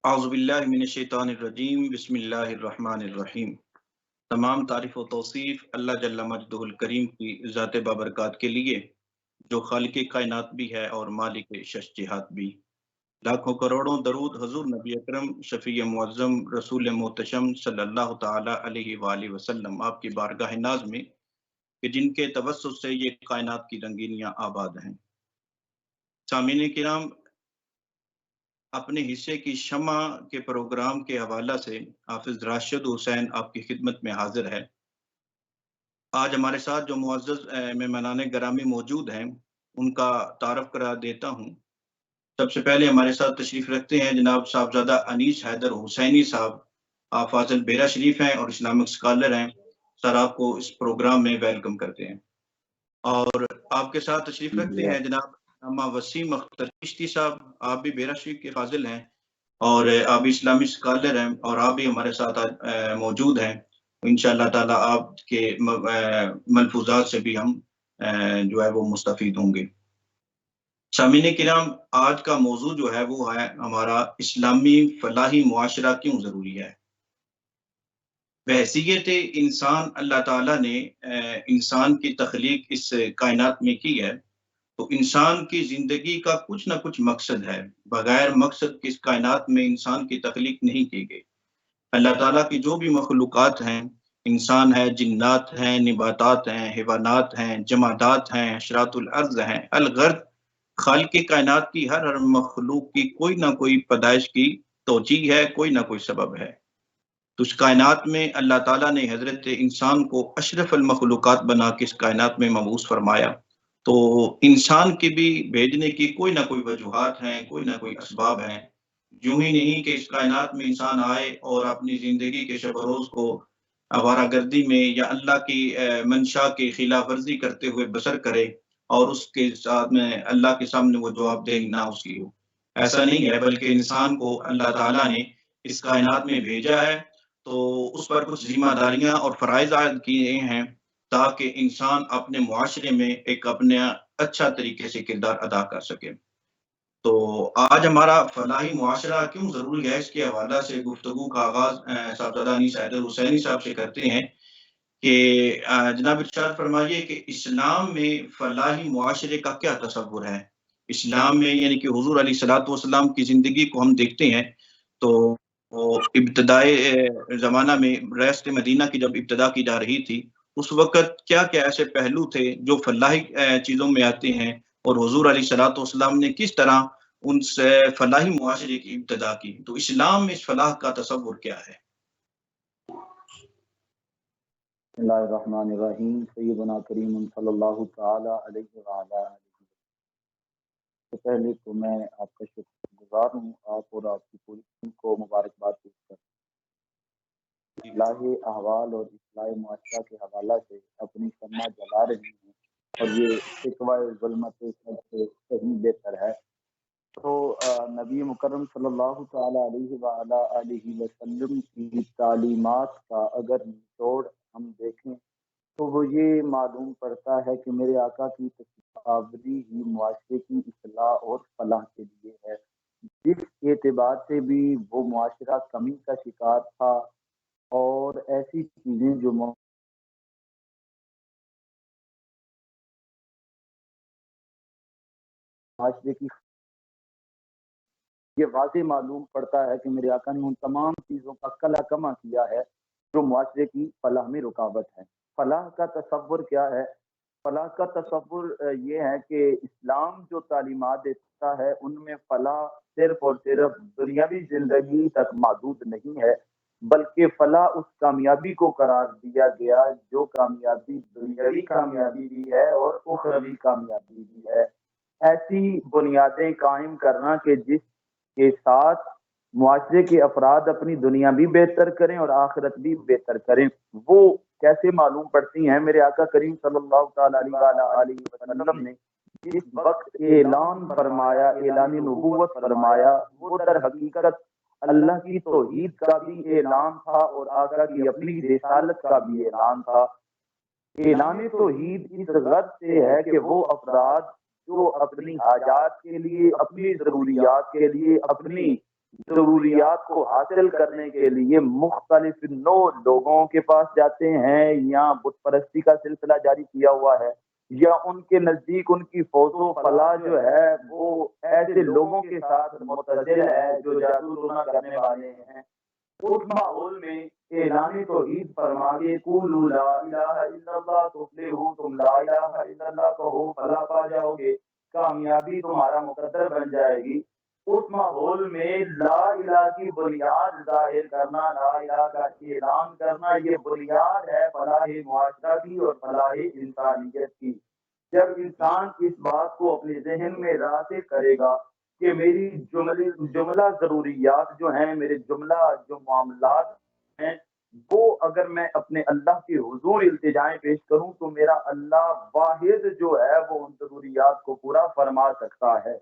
اعوذ باللہ من الشیطان الرجیم بسم اللہ الرحمن الرحیم۔ تمام تعریف و توصیف اللہ جل مجدہ الکریم کی ذات بابرکات کے لیے، جو خالق کائنات بھی ہے اور مالک شش جہات بھی۔ لاکھوں کروڑوں درود حضور نبی اکرم شفیع معظم رسول محتشم صلی اللہ تعالی علیہ وآلہ وسلم آپ کی بارگاہ ناز میں، کہ جن کے توسط سے یہ کائنات کی رنگینیاں آباد ہیں۔ سامعین کرام، اپنے حصے کی شمع کے پروگرام کے حوالہ سے حافظ راشد حسین آپ کی خدمت میں حاضر ہے۔ آج ہمارے ساتھ جو معزز مہمانان گرامی موجود ہیں، ان کا تعارف کرا دیتا ہوں۔ سب سے پہلے ہمارے ساتھ تشریف رکھتے ہیں جناب صاحبزادہ انیس حیدر حسینی صاحب۔ آپ فاضل بیرا شریف ہیں اور اسلامک اسکالر ہیں۔ سر، آپ کو اس پروگرام میں ویلکم کرتے ہیں۔ اور آپ کے ساتھ تشریف رکھتے ہیں جناب علامہ وسیم اختر چشتی صاحب۔ آپ بھی بیرا شریف کے فاضل ہیں اور آپ بھی اسلامی اسکالر ہیں، اور آپ بھی ہمارے ساتھ موجود ہیں۔ انشاءاللہ تعالی آپ کے ملفوظات سے بھی ہم جو ہے وہ مستفید ہوں گے۔ سامعین کرام، آج کا موضوع جو ہے وہ ہے ہمارا اسلامی فلاحی معاشرہ کیوں ضروری ہے۔ بحیثیت انسان اللہ تعالیٰ نے انسان کی تخلیق اس کائنات میں کی ہے، تو انسان کی زندگی کا کچھ نہ کچھ مقصد ہے۔ بغیر مقصد کی اس کائنات میں انسان کی تخلیق نہیں کی گئی۔ اللہ تعالیٰ کی جو بھی مخلوقات ہیں، انسان ہے، جنات ہیں، نباتات ہیں، حیوانات ہیں، جمادات ہیں، حشرات الارض ہیں، الغرض خالق کائنات کی ہر مخلوق کی کوئی نہ کوئی پیدائش کی توجیہ ہے، کوئی نہ کوئی سبب ہے۔ تو اس کائنات میں اللہ تعالیٰ نے حضرت انسان کو اشرف المخلوقات بنا کے اس کائنات میں مبعوث فرمایا۔ تو انسان کی بھی بھیجنے کی کوئی نہ کوئی وجوہات ہیں، کوئی نہ کوئی اسباب ہیں۔ یوں ہی نہیں کہ اس کائنات میں انسان آئے اور اپنی زندگی کے شب و روز کو آوارہ گردی میں یا اللہ کی منشا کی خلاف ورزی کرتے ہوئے بسر کرے، اور اس کے ساتھ میں اللہ کے سامنے وہ جواب دہ نہ اس کی ہو۔ ایسا نہیں ہے، بلکہ انسان کو اللہ تعالیٰ نے اس کائنات میں بھیجا ہے، تو اس پر کچھ ذمہ داریاں اور فرائض عائد کیے ہیں، تاکہ انسان اپنے معاشرے میں ایک اپنے اچھا طریقے سے کردار ادا کر سکے۔ تو آج ہمارا فلاحی معاشرہ کیوں ضروری ہے، اس کے حوالہ سے گفتگو کا آغاز صاحبزادہ انیس حیدر حسینی صاحب سے کرتے ہیں کہ جناب ارشاد فرمائیے کہ اسلام میں فلاحی معاشرے کا کیا تصور ہے۔ اسلام میں یعنی کہ حضور علیہ الصلوۃ والسلام کی زندگی کو ہم دیکھتے ہیں، تو ابتدائی زمانہ میں ریاست مدینہ کی جب ابتدا کی جا رہی تھی، اس وقت کیا کیا ایسے پہلو تھے جو فلاحی چیزوں میں آتے ہیں، اور حضور علیہ الصلوۃ والسلام نے کس طرح ان سے فلاحی معاشرے کی ابتدا کی۔ تو اسلام میں اس فلاح کا تصور کیا ہے؟ بسم اللہ الرحمن الرحیم۔ سیدنا کریم صلی اللہ تعالی علیہ وآلہ سے پہلے تو میں آپ کا شکر گزار ہوں، آپ اور آپ کی پوری ٹیم کو مبارکباد پیش کرتا ہوں۔ اصلاح احوال اور اصلاح معاشرہ کے حوالہ سے اپنی شمع جلا رہی ہیں، اور یہ شکوہ ظلمت سب سے صحیح بہتر ہے۔ تو نبی مکرم صلی اللہ تعالی علیہ وآلہ وسلم کی تعلیمات کا اگر نچوڑ ہم دیکھیں تو وہ یہ معلوم پڑتا ہے کہ میرے آقا کی تصوری ہی معاشرے کی اصلاح اور فلاح کے لیے ہے۔ جس اعتبار سے بھی وہ معاشرہ کمی کا شکار تھا، اور ایسی چیزیں جو معاشرے کی یہ واضح معلوم پڑتا ہے کہ میرے آقا نے ان تمام چیزوں کا کلا کما کیا ہے جو معاشرے کی فلاح میں رکاوٹ ہے۔ فلاح کا تصور کیا ہے؟ فلاح کا تصور یہ ہے کہ اسلام جو تعلیمات دیتا ہے ان میں فلاح صرف اور صرف دنیاوی زندگی تک محدود نہیں ہے، بلکہ فلاح اس کامیابی کو قرار دیا گیا جو کامیابی دنیاوی کامیابی بھی ہے اور اخروی کامیابی بھی ہے۔ ایسی بنیادیں قائم کرنا کہ جس کے ساتھ معاشرے کے افراد اپنی دنیا بھی بہتر کریں اور آخرت بھی بہتر کریں، وہ کیسے معلوم پڑتی ہیں؟ میرے آقا کریم صلی اللہ تعالی علیہ وسلم نے جس وقت اعلان فرمایا، اعلان نبوت فرمایا، وہ در حقیقت اللہ کی توحید کا بھی اعلان تھا اور آقا کی اپنی رسالت کا بھی اعلان تھا۔ اعلان توحید اس غرض سے ہے کہ وہ افراد جو اپنی حاجات کے لیے، اپنی ضروریات کے لیے، اپنی ضروریات کو حاصل کرنے کے لیے مختلف نوع لوگوں کے پاس جاتے ہیں، یا بت پرستی کا سلسلہ جاری کیا ہوا ہے، یا ان کے نزدیک ان کی فوج و فلاح جو ہے وہ ایسے لوگوں کے ساتھ متصل ہے جو جادو ٹونا کرنے والے ہیں، اس ماحول میں اعلان توحید فرما کے قولوا لا الہ الا اللہ تفلحوا، تم لا الہ الا اللہ کہو فلاح پا جاؤ گے، کامیابی تمہارا مقدر بن جائے گی، اس ماحول میں لا الہ کی بنیاد ظاہر کرنا، لا الہ کا اعلان کرنا، یہ بنیاد ہے فلاح معاشرہ کی اور فلاح انسانیت کی۔ جب انسان اس بات کو اپنے ذہن میں راسخ کرے گا کہ میری جملہ ضروریات جو ہیں، میرے جملہ جو معاملات ہیں، وہ اگر میں اپنے اللہ کے حضور التجائیں پیش کروں تو میرا اللہ واحد جو ہے وہ ان ضروریات کو پورا فرما سکتا ہے۔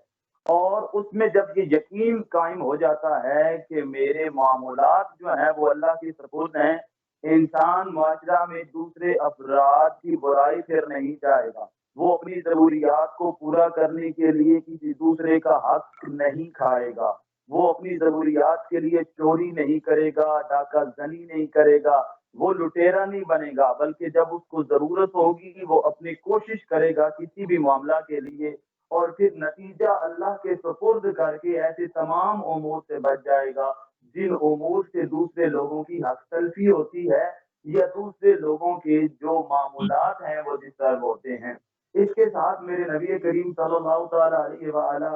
اور اس میں جب یہ یقین قائم ہو جاتا ہے کہ میرے معاملات جو ہیں وہ اللہ کی سپرد ہیں، انسان معاشرہ میں دوسرے افراد کی برائی پھر نہیں چاہے گا، وہ اپنی ضروریات کو پورا کرنے کے لیے کسی دوسرے کا حق نہیں کھائے گا، وہ اپنی ضروریات کے لیے چوری نہیں کرے گا، ڈاکہ زنی نہیں کرے گا، وہ لٹیرا نہیں بنے گا، بلکہ جب اس کو ضرورت ہوگی وہ اپنی کوشش کرے گا کسی بھی معاملہ کے لیے، اور پھر نتیجہ اللہ کے سپرد کر کے ایسے تمام امور سے بچ جائے گا جن امور سے دوسرے لوگوں کی حق تلفی ہوتی ہے، یا دوسرے لوگوں کے جو معاملات ہیں وہ ڈسٹرب ہوتے ہیں۔ اس کے ساتھ میرے نبی کریم صلی اللہ تعالی علیہ وآلہ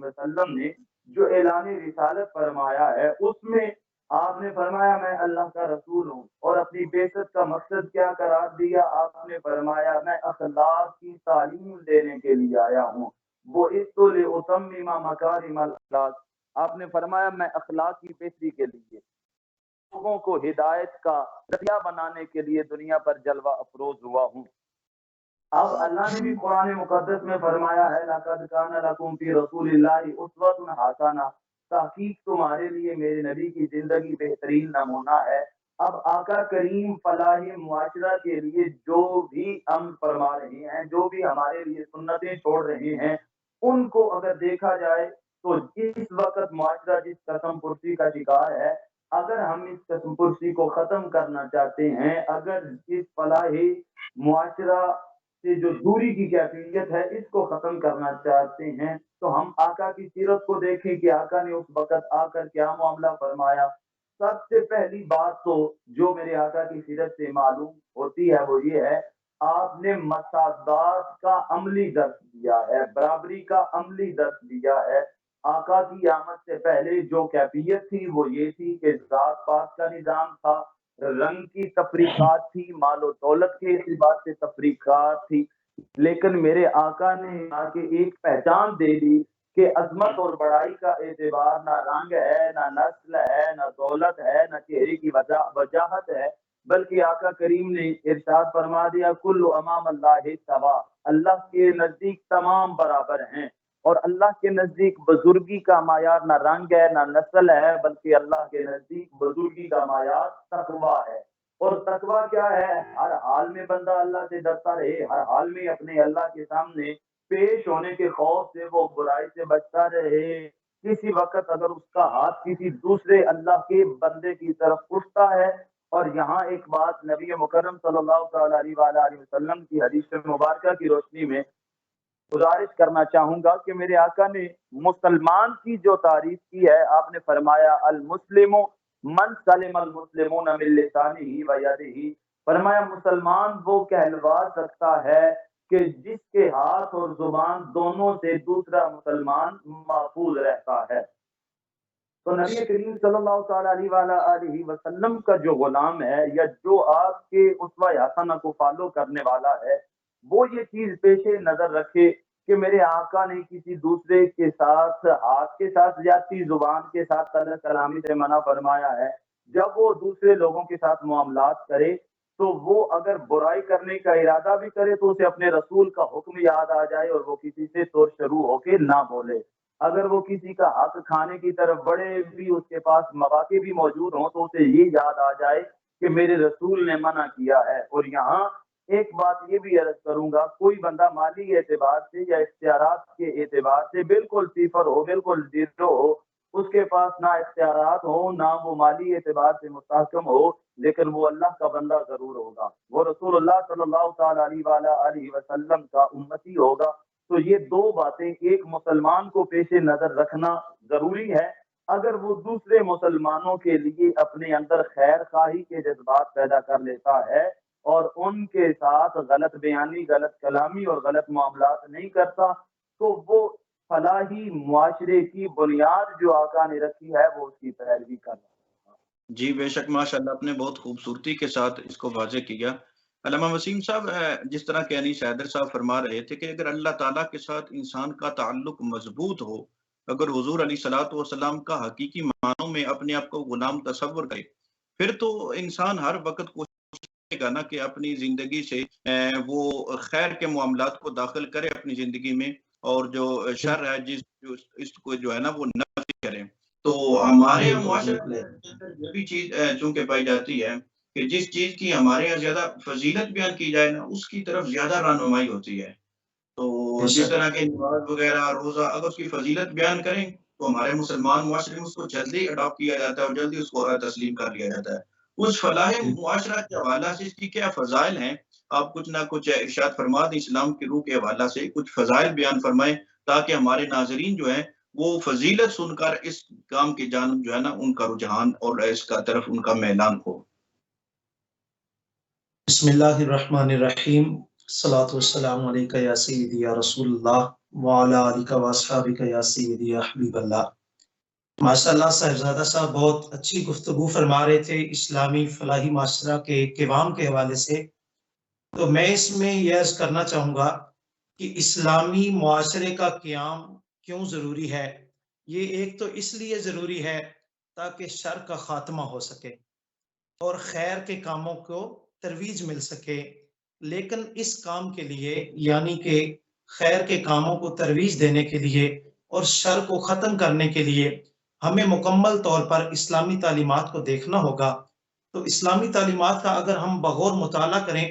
وسلم نے جو اعلان رسالت فرمایا ہے، اس میں آپ نے فرمایا میں اللہ کا رسول ہوں، اور اپنی بعثت کا مقصد کیا قرار دیا؟ آپ نے فرمایا میں اخلاق کی تعلیم دینے کے لیے آیا ہوں، وہ لِأُتَمِّمَ مَكَارِمَ الْأَخْلَاقِ، آپ نے فرمایا میں اخلاق کی بہتری کے لیے، لوگوں کو ہدایت کا ذریعہ بنانے کے لیے دنیا پر جلوہ افروز ہوا ہوں۔ اب اللہ نے بھی قرآن مقدس میں فرمایا ہے لَقَدْ كَانَ لَكُمْ فِي رَسُولِ اللَّهِ أُسْوَةٌ حَسَنَةٌ، تحقیق تمہارے لیے میرے نبی کی زندگی بہترین نمونہ ہے۔ اب آقا کریم فلاح معاشرہ کے لیے جو بھی امر فرما رہے ہیں، جو بھی ہمارے لیے سنتیں چھوڑ رہے ہیں، ان کو اگر دیکھا جائے تو اس وقت معاشرہ جس قسم پرسی کا شکار ہے، اگر ہم اس قسم پرسی کو ختم کرنا چاہتے ہیں، اگر اس فلاح معاشرہ سے جو دوری کی کیفیت ہے اس کو ختم کرنا چاہتے ہیں، تو ہم آقا کی سیرت کو دیکھیں کہ آقا نے اس وقت آ کر کیا معاملہ فرمایا۔ سب سے پہلی بات تو جو میرے آقا کی سیرت سے معلوم ہوتی ہے وہ یہ ہے، آپ نے مساوات کا عملی درس دیا ہے، برابری کا عملی درس دیا ہے۔ آقا کی آمد سے پہلے جو کیفیت تھی وہ یہ تھی کہ ذات پات کا نظام تھا، رنگ کی تفریقات تھی، مال و دولت کے اعتبار سے تفریقات تھی، لیکن میرے آقا نے آ کے ایک پہچان دے دی کہ عظمت اور بڑائی کا اعتبار نہ رنگ ہے، نہ نسل ہے، نہ دولت ہے، نہ چہرے کی وجاہت ہے، بلکہ آقا کریم نے ارشاد فرما دیا کل امام اللہ سوا، اللہ کے نزدیک تمام برابر ہیں، اور اللہ کے نزدیک بزرگی کا معیار نہ رنگ ہے نہ نسل ہے، بلکہ اللہ کے نزدیک بزرگی کا معیار تقویٰ ہے۔ اور تقویٰ کیا ہے؟ ہر حال میں بندہ اللہ سے ڈرتا رہے، ہر حال میں اپنے اللہ کے سامنے پیش ہونے کے خوف سے وہ برائی سے بچتا رہے، کسی وقت اگر اس کا ہاتھ کسی دوسرے اللہ کے بندے کی طرف اٹھتا ہے۔ اور یہاں ایک بات نبی مکرم صلی اللہ تعالی علیہ وآلہ وسلم کی حدیث مبارکہ کی روشنی میں گزارش کرنا چاہوں گا کہ میرے آقا نے مسلمان کی جو تعریف کی ہے، آپ نے فرمایا المسلم من سلم المسلمون من لسانہ و یدہ، فرمایا مسلمان وہ کہلوا سکتا ہے کہ جس کے ہاتھ اور زبان دونوں سے دوسرا مسلمان محفوظ رہتا ہے۔ تو نبی کریم صلی اللہ تعالی علیہ وآلہ وسلم کا جو غلام ہے، یا جو آپ کے اسوہ حسنہ کو فالو کرنے والا ہے، وہ یہ چیز پیش نظر رکھے کہ میرے آقا نے کسی دوسرے کے ساتھ ہاتھ کے ساتھ زیادتی، زبان کے ساتھ قلت کلامی سے منع فرمایا ہے۔ جب وہ دوسرے لوگوں کے ساتھ معاملات کرے تو وہ اگر برائی کرنے کا ارادہ بھی کرے تو اسے اپنے رسول کا حکم یاد آ جائے اور وہ کسی سے طور شروع ہو کے نہ بولے۔ اگر وہ کسی کا حق کھانے کی طرف بڑھے بھی، اس کے پاس مواقع بھی موجود ہوں، تو اسے یہ یاد آ جائے کہ میرے رسول نے منع کیا ہے۔ اور یہاں ایک بات یہ بھی عرض کروں گا، کوئی بندہ مالی اعتبار سے یا اختیارات کے اعتبار سے بالکل صفر ہو، بالکل زیرو ہو، اس کے پاس نہ اختیارات ہوں، نہ وہ مالی اعتبار سے مستحکم ہو، لیکن وہ اللہ کا بندہ ضرور ہوگا، وہ رسول اللہ صلی اللہ تعالی علیہ وسلم کا امتی ہوگا۔ تو یہ دو باتیں ایک مسلمان کو پیش نظر رکھنا ضروری ہے۔ اگر وہ دوسرے مسلمانوں کے لیے اپنے اندر خیر خواہی کے جذبات پیدا کر لیتا ہے اور ان کے ساتھ غلط بیانی، غلط کلامی اور غلط معاملات نہیں کرتا، تو وہ فلاحی معاشرے کی بنیاد جو آقا نے رکھی ہے وہ اس کی پیروی کر رہا ہے۔ جی بے شک، ماشاءاللہ آپ نے بہت خوبصورتی کے ساتھ اس کو واضح کیا۔ علامہ وسیم صاحب، جس طرح کہ انیس حیدر صاحب فرما رہے تھے کہ اگر اللہ تعالیٰ کے ساتھ انسان کا تعلق مضبوط ہو، اگر حضور علیہ الصلوۃ والسلام کا حقیقی معنوں میں اپنے آپ کو غلام تصور کرے، پھر تو انسان ہر وقت کوشش کرے گا نا کہ اپنی زندگی سے وہ خیر کے معاملات کو داخل کرے اپنی زندگی میں، اور جو شر ہے اس کو جو ہے نا وہ نفی کرے۔ تو ہمارے معاشرے میں یہ بھی چیز چونکہ پائی جاتی ہے کہ جس چیز کی ہمارے یہاں زیادہ فضیلت بیان کی جائے نا، اس کی طرف زیادہ رہنمائی ہوتی ہے۔ تو جس طرح کے نماز وغیرہ، روزہ، اگر اس کی فضیلت بیان کریں تو ہمارے مسلمان معاشرے میں اس کو جلدی اڈاپٹ کیا جاتا ہے اور جلدی اس کو تسلیم کر لیا جاتا ہے۔ اس فلاح معاشرہ کے حوالہ سے اس کی کیا فضائل ہیں؟ آپ کچھ نہ کچھ ارشاد فرما دیں، اسلام کی روح کے حوالہ سے کچھ فضائل بیان فرمائیں تاکہ ہمارے ناظرین جو ہیں وہ فضیلت سن کر اس کام کی جانب جو ہے نا ان کا رجحان اور اس کا طرف ان کا میلان ہو۔ بسم اللہ الرحمن الرحیم، الصلاۃ والسلام علیکہ یا سیدی یا رسول اللہ وعلی آلک واصحابک یا سیدی یا حبیب اللہ۔ ماشاءاللہ صاحبزادہ صاحب بہت اچھی گفتگو فرما رہے تھے اسلامی فلاحی معاشرہ کے قیام کے حوالے سے۔ تو میں اس میں یہ عرض کرنا چاہوں گا کہ اسلامی معاشرے کا قیام کیوں ضروری ہے۔ یہ ایک تو اس لیے ضروری ہے تاکہ شر کا خاتمہ ہو سکے اور خیر کے کاموں کو ترویج مل سکے، لیکن اس کام کے لیے یعنی کہ خیر کے کاموں کو ترویج دینے کے لیے اور شر کو ختم کرنے کے لیے ہمیں مکمل طور پر اسلامی تعلیمات کو دیکھنا ہوگا۔ تو اسلامی تعلیمات کا اگر ہم بغور مطالعہ کریں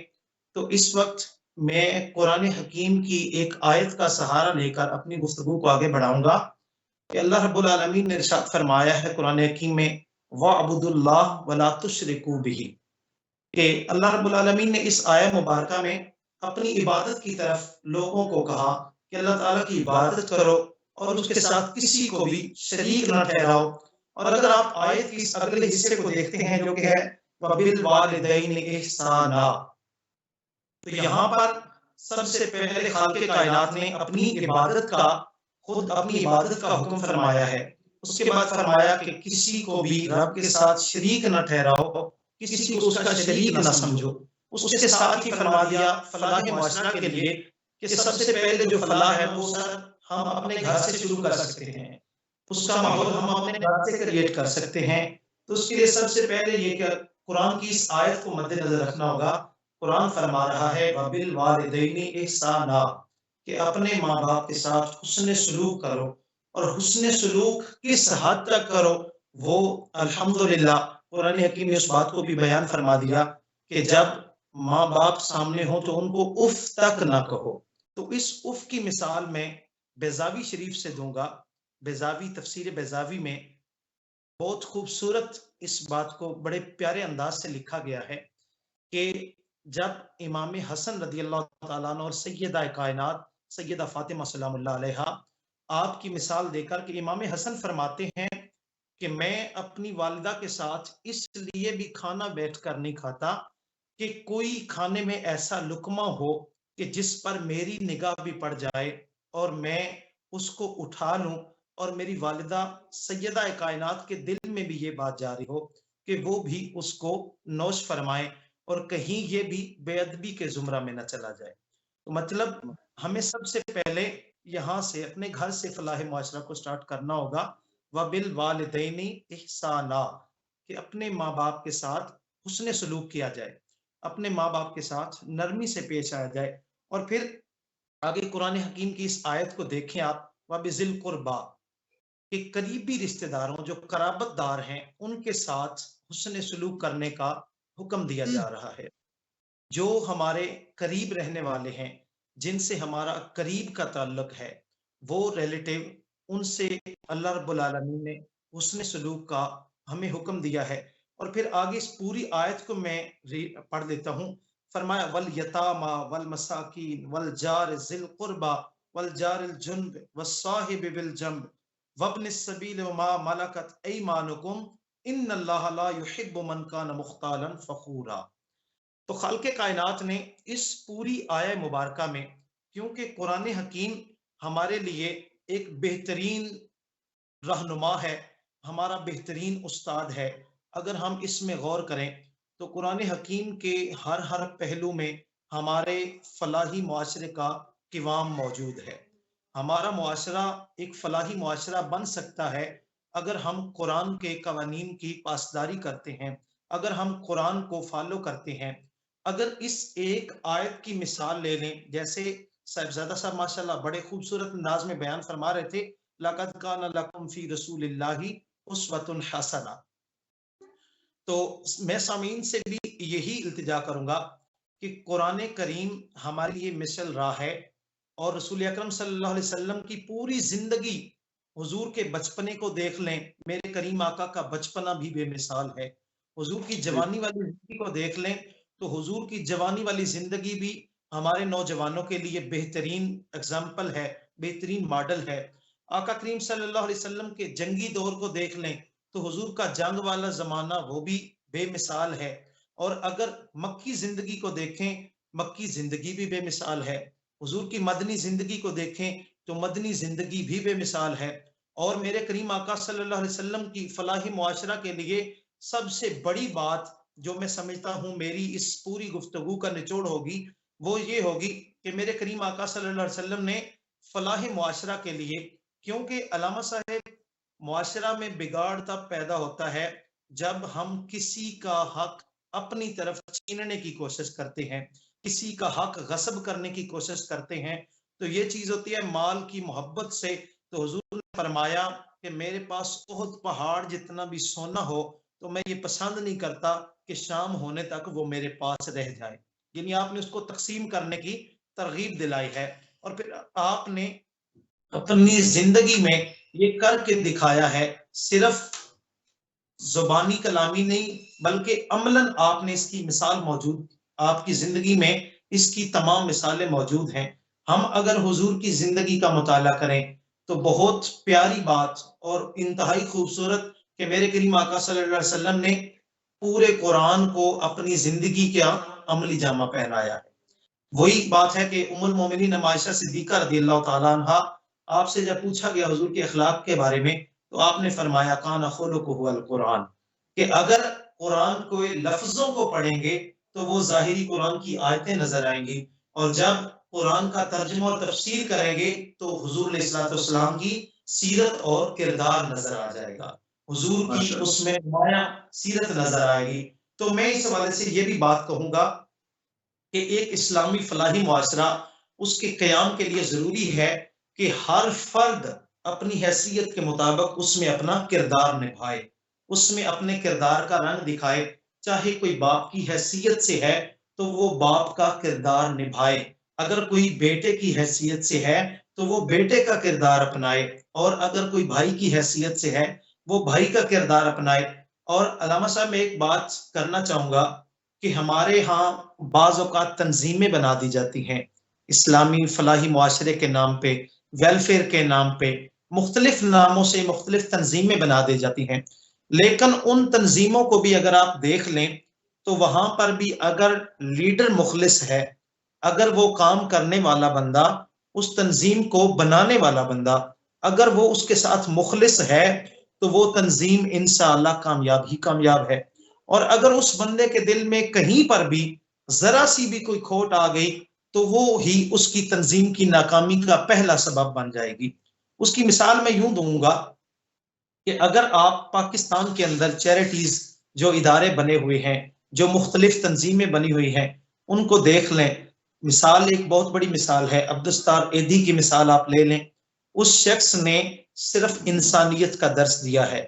تو اس وقت میں قرآن حکیم کی ایک آیت کا سہارا لے کر اپنی گفتگو کو آگے بڑھاؤں گا کہ اللہ رب العالمین نے ارشاد فرمایا ہے قرآن حکیم میں وَاعْبُدُوا اللَّهَ وَلَا تُشْرِكُوا بِهِ، کہ اللہ رب العالمین نے اس آیہ مبارکہ میں اپنی عبادت کی طرف لوگوں کو کہا کہ اللہ تعالیٰ کی عبادت کرو اور اس کے ساتھ کسی کو بھی شریک نہ ٹھہراؤ۔ اور اگر آپ آیت کی اس اگلے حصے کو دیکھتے ہیں جو کہ ہے وَبِالْوَالِدَيْنِ إِحْسَانًا، تو یہاں پر سب سے پہلے خالق کائنات نے اپنی عبادت کا خود اپنی عبادت کا حکم فرمایا ہے۔ اس کے بعد فرمایا کہ کسی کو بھی رب کے ساتھ شریک نہ ٹھہراؤ، کسی کو اس کا شریک نہ سمجھو۔ اس کے ساتھ ہی فرما دیا فلاح معاشرہ کے لیے کہ سب سے پہلے جو فلاح ہے وہ سر ہم اپنے گھر سے شروع کر سکتے ہیں، اس کا ماحول ہم اپنے گھر سے کریٹ کر سکتے ہیں۔ تو اس کے لیے سب سے پہلے یہ کہ قرآن کی اس آیت کو مد نظر رکھنا ہوگا۔ قرآن فرما رہا ہے وَبِالْوَالِدَيْنِ إِحْسَانًا، کہ اپنے ماں باپ کے ساتھ حسن سلوک کرو، اور حسن سلوک کس حد تک کرو وہ الحمدللہ قرآن حکیم نے اس بات کو بھی بیان فرما دیا کہ جب ماں باپ سامنے ہوں تو ان کو اف تک نہ کہو۔ تو اس اف کی مثال میں بیضاوی شریف سے دوں گا۔ بیضاوی تفسیر بیضاوی میں بہت خوبصورت اس بات کو بڑے پیارے انداز سے لکھا گیا ہے کہ جب امام حسن رضی اللہ تعالیٰ عنہ اور سیدہ کائنات سیدہ فاطمہ سلام اللہ علیہا آپ کی مثال دے کر کہ امام حسن فرماتے ہیں کہ میں اپنی والدہ کے ساتھ اس لیے بھی کھانا بیٹھ کر نہیں کھاتا کہ کوئی کھانے میں ایسا لقمہ ہو کہ جس پر میری نگاہ بھی پڑ جائے اور میں اس کو اٹھا لوں اور میری والدہ سیدہ کائنات کے دل میں بھی یہ بات جاری ہو کہ وہ بھی اس کو نوش فرمائیں اور کہیں یہ بھی بے ادبی کے زمرہ میں نہ چلا جائے۔ تو مطلب ہمیں سب سے پہلے یہاں سے اپنے گھر سے فلاح معاشرہ کو سٹارٹ کرنا ہوگا۔ وَبِالْوَالِدَيْنِ إِحْسَانًا، کہ اپنے ماں باپ کے ساتھ حسن سلوک کیا جائے، اپنے ماں باپ کے ساتھ نرمی سے پیش آیا جائے۔ اور پھر آگے قرآن حکیم کی اس آیت کو دیکھیں آپ، وَبِذِي الْقُرْبَى، کہ قریبی رشتہ داروں جو قرابت دار ہیں ان کے ساتھ حسن سلوک کرنے کا حکم دیا جا رہا ہے۔ جو ہمارے قریب رہنے والے ہیں، جن سے ہمارا قریب کا تعلق ہے، وہ ریلیٹیو، ان سے اللہ رب العالمین نے حسن سلوک کا ہمیں حکم دیا ہے. اور پھر آگے اس پوری آیت کو میں پڑھ لیتا ہوں. فرمایا والیتاما والمساکین والجار ذی القربى والجار الجنب والصاحب بالجنب وابن السبیل وما ملکت ایمانکم ان اللہ لا یحب من کان مختالا فخورا. تو خالق کائنات نے اس پوری آیہ مبارکہ میں، کیونکہ قرآن حکیم ہمارے لیے ایک بہترین رہنما ہے، ہمارا بہترین استاد ہے، اگر ہم اس میں غور کریں تو قرآن حکیم کے ہر پہلو میں ہمارے فلاحی معاشرے کا قوام موجود ہے. ہمارا معاشرہ ایک فلاحی معاشرہ بن سکتا ہے اگر ہم قرآن کے قوانین کی پاسداری کرتے ہیں، اگر ہم قرآن کو فالو کرتے ہیں. اگر اس ایک آیت کی مثال لے لیں، جیسے صاحبزادہ صاحب ماشاءاللہ بڑے خوبصورت انداز میں بیان فرما رہے تھے، لَقَدْ كَانَ لَكُمْ فِي رَسُولِ اللَّهِ أُسْوَةٌ حَسَنَةٌ. تو میں سامعین سے بھی یہی التجا کروں گا کہ قرآن کریم ہمارے لیے مثل راہ ہے، اور رسول اکرم صلی اللہ علیہ وسلم کی پوری زندگی، حضور کے بچپنے کو دیکھ لیں، میرے کریم آقا کا بچپنا بھی بے مثال ہے. حضور کی جوانی والی زندگی کو دیکھ لیں تو حضور کی جوانی والی زندگی بھی ہمارے نوجوانوں کے لیے بہترین اگزامپل ہے، بہترین ماڈل ہے. آقا کریم صلی اللہ علیہ وسلم کے جنگی دور کو دیکھ لیں تو حضور کا جنگ والا زمانہ وہ بھی بے مثال ہے. اور اگر مکی زندگی کو دیکھیں، مکی زندگی بھی بے مثال ہے. حضور کی مدنی زندگی کو دیکھیں تو مدنی زندگی بھی بے مثال ہے. اور میرے کریم آقا صلی اللہ علیہ وسلم کی فلاحی معاشرہ کے لیے سب سے بڑی بات جو میں سمجھتا ہوں میری اس پوری گفتگو کا نچوڑ ہوگی، وہ یہ ہوگی کہ میرے کریم آقا صلی اللہ علیہ وسلم نے فلاح معاشرہ کے لیے، کیونکہ علامہ صاحب معاشرہ میں بگاڑ تب پیدا ہوتا ہے جب ہم کسی کا حق اپنی طرف چھیننے کی کوشش کرتے ہیں، کسی کا حق غصب کرنے کی کوشش کرتے ہیں. تو یہ چیز ہوتی ہے مال کی محبت سے. تو حضور نے فرمایا کہ میرے پاس احد پہاڑ جتنا بھی سونا ہو تو میں یہ پسند نہیں کرتا کہ شام ہونے تک وہ میرے پاس رہ جائے. یعنی آپ نے اس کو تقسیم کرنے کی ترغیب دلائی ہے. اور پھر آپ نے اپنی زندگی میں یہ کر کے دکھایا ہے، صرف زبانی کلامی نہیں بلکہ عملاً آپ نے اس کی مثال موجود، آپ کی زندگی میں اس کی تمام مثالیں موجود ہیں. ہم اگر حضور کی زندگی کا مطالعہ کریں تو بہت پیاری بات اور انتہائی خوبصورت کہ میرے کریم آقا صلی اللہ علیہ وسلم نے پورے قرآن کو اپنی زندگی کا عملی جامہ پہنایا ہے. وہی بات ہے کہ ام المومنین عائشہ صدیقہ رضی اللہ تعالیٰ عنہ، آپ سے جب پوچھا گیا حضور کے اخلاق کے بارے میں تو آپ نے فرمایا کان خلقہ القرآن، کہ اگر قرآن کو لفظوں کو پڑھیں گے تو وہ ظاہری قرآن کی آیتیں نظر آئیں گی، اور جب قرآن کا ترجمہ اور تفسیر کریں گے تو حضور علیہ الصلوۃ والسلام کی سیرت اور کردار نظر آ جائے گا، حضور کی اس میں نمایاں سیرت نظر آئے گی. تو میں اس حوالے سے یہ بھی بات کہوں گا کہ ایک اسلامی فلاحی معاشرہ، اس کے قیام کے لیے ضروری ہے کہ ہر فرد اپنی حیثیت کے مطابق اس میں اپنا کردار نبھائے، اس میں اپنے کردار کا رنگ دکھائے. چاہے کوئی باپ کی حیثیت سے ہے تو وہ باپ کا کردار نبھائے، اگر کوئی بیٹے کی حیثیت سے ہے تو وہ بیٹے کا کردار اپنائے، اور اگر کوئی بھائی کی حیثیت سے ہے وہ بھائی کا کردار اپنائے. اور علامہ صاحب میں ایک بات کرنا چاہوں گا کہ ہمارے ہاں بعض اوقات تنظیمیں بنا دی جاتی ہیں اسلامی فلاحی معاشرے کے نام پہ، ویلفیئر کے نام پہ، مختلف ناموں سے مختلف تنظیمیں بنا دی جاتی ہیں. لیکن ان تنظیموں کو بھی اگر آپ دیکھ لیں تو وہاں پر بھی اگر لیڈر مخلص ہے، اگر وہ کام کرنے والا بندہ، اس تنظیم کو بنانے والا بندہ اگر وہ اس کے ساتھ مخلص ہے تو وہ تنظیم انشاءاللہ کامیاب ہی کامیاب ہے. اور اگر اس بندے کے دل میں کہیں پر بھی ذرا سی بھی کوئی کھوٹ آ گئی تو وہ ہی اس کی تنظیم کی ناکامی کا پہلا سبب بن جائے گی. اس کی مثال میں یوں دوں گا کہ اگر آپ پاکستان کے اندر چیریٹیز جو ادارے بنے ہوئے ہیں، جو مختلف تنظیمیں بنی ہوئی ہیں، ان کو دیکھ لیں. مثال ایک بہت بڑی مثال ہے، عبدالستار ایدھی کی مثال آپ لے لیں. اس شخص نے صرف انسانیت کا درس دیا ہے،